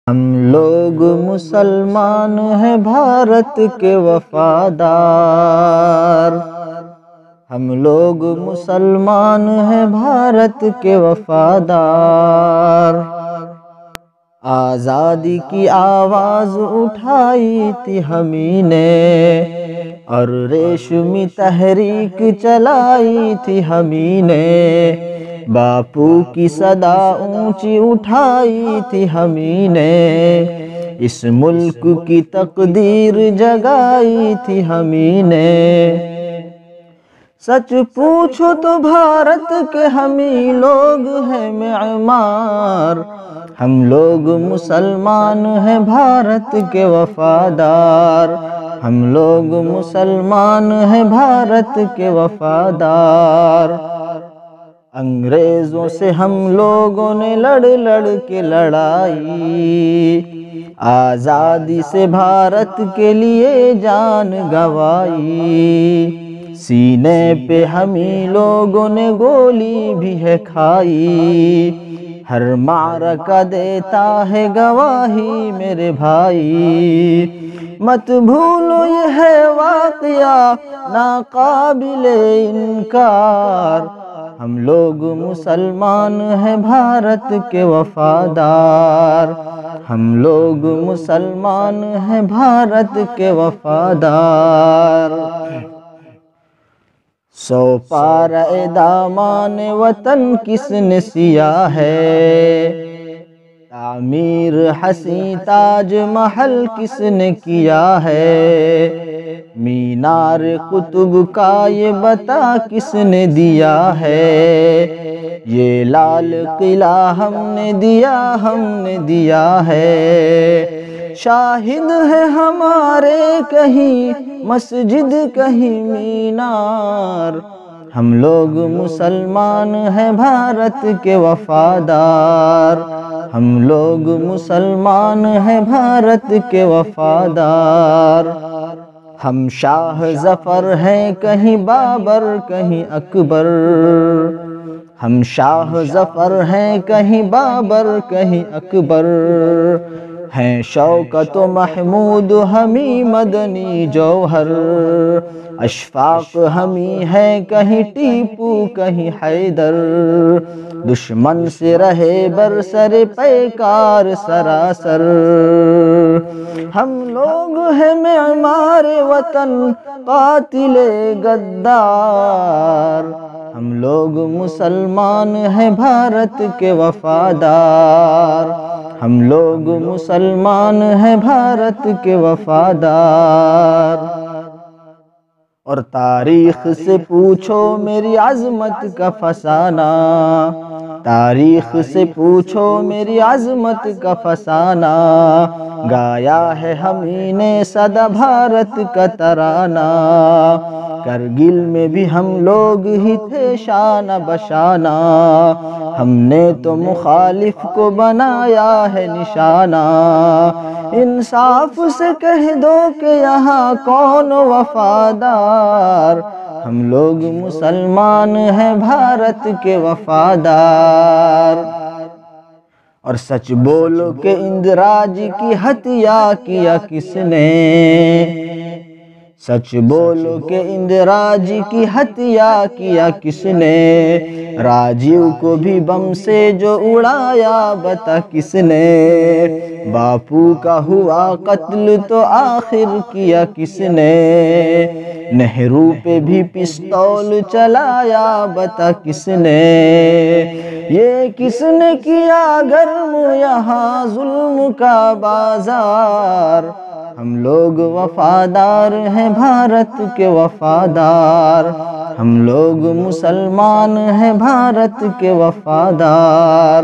ہم لوگ مسلمان ہیں بھارت کے وفادار، ہم لوگ مسلمان ہیں بھارت کے وفادار۔ آزادی کی آواز اٹھائی تھی ہمیں نے، اور ریشمی تحریک چلائی تھی ہمیں نے، باپو کی صدا اونچی اٹھائی تھی ہمیں نے، اس ملک کی تقدیر جگائی تھی ہمیں نے۔ سچ پوچھو تو بھارت کے ہمیں لوگ ہیں معمار، ہم لوگ مسلمان ہیں بھارت کے وفادار، ہم لوگ مسلمان ہیں بھارت کے وفادار۔ انگریزوں سے ہم لوگوں نے لڑ کے لڑائی، آزادی سے بھارت کے لیے جان گنوائی، سینے پہ ہمیں لوگوں نے گولی بھی ہے کھائی، ہر معرکہ دیتا ہے گواہی میرے بھائی، مت بھولو یہ ہے واقعہ ناقابل انکار، ہم لوگ مسلمان ہیں بھارت کے وفادار، ہم لوگ مسلمان ہیں بھارت کے وفادار۔ سو پارہ دامان وطن کس نے سیا ہے، تعمیر حسین تاج محل کس نے کیا ہے، مینار قطب کا یہ بتا کس نے دیا ہے، یہ لال قلعہ ہم نے دیا ہے، شاہد ہے ہمارے کہیں مسجد کہیں مینار، ہم لوگ مسلمان ہیں بھارت کے وفادار، ہم لوگ مسلمان ہیں بھارت کے وفادار۔ ہم شاہ ظفر ہیں کہیں بابر کہیں اکبر، ہم شاہ ظفر ہیں کہیں بابر کہیں اکبر، ہیں شوکت و محمود ہمیں مدنی جوہر، اشفاق ہمیں ہیں کہیں ٹیپو کہیں حیدر، دشمن سے رہے برسر پیکار سراسر، ہم لوگ ہیں معمار وطن قاتل غدار، ہم لوگ مسلمان ہیں بھارت کے وفادار، ہم لوگ مسلمان ہیں بھارت کے وفادار۔ اور تاریخ سے پوچھو میری عظمت کا فسانہ، تاریخ سے پوچھو میری عظمت کا فسانہ، گایا ہے ہمیں نے سدا بھارت کا ترانہ، کرگل میں بھی ہم لوگ ہی تھے شانہ بشانہ، ہم نے تو مخالف کو بنایا ہے نشانہ، انصاف سے کہہ دو کہ یہاں کون وفادار، ہم لوگ مسلمان ہیں بھارت کے وفادار۔ اور سچ بولو کہ اندراج کی ہتیا کیا کس نے، سچ بولو کہ اندراج کی ہتیا کیا کس نے، راجیو کو بھی بم سے جو اڑایا بتا کس نے، باپو کا ہوا قتل تو آخر کیا کس نے، نہرو پہ بھی پستول چلایا بتا کس نے، یہ کس نے کیا گرم یہاں ظلم کا بازار، ہم لوگ وفادار ہیں بھارت کے وفادار، ہم لوگ مسلمان ہیں بھارت کے وفادار۔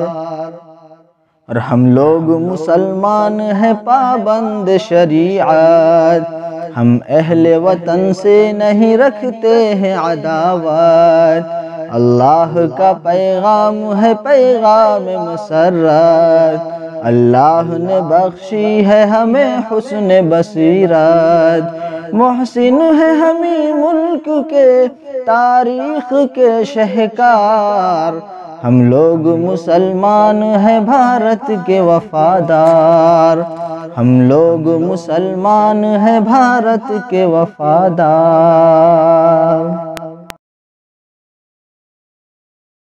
اور ہم لوگ مسلمان ہیں پابند شریعت، ہم اہل وطن سے نہیں رکھتے ہیں عداوت، اللہ کا پیغام ہے پیغام مسرت، اللہ نے بخشی ہے ہمیں حسن بصیرت، محسن ہے ہمیں ملک کے تاریخ کے شہکار، ہم لوگ مسلمان ہیں بھارت کے وفادار، ہم لوگ مسلمان ہیں بھارت کے وفادار۔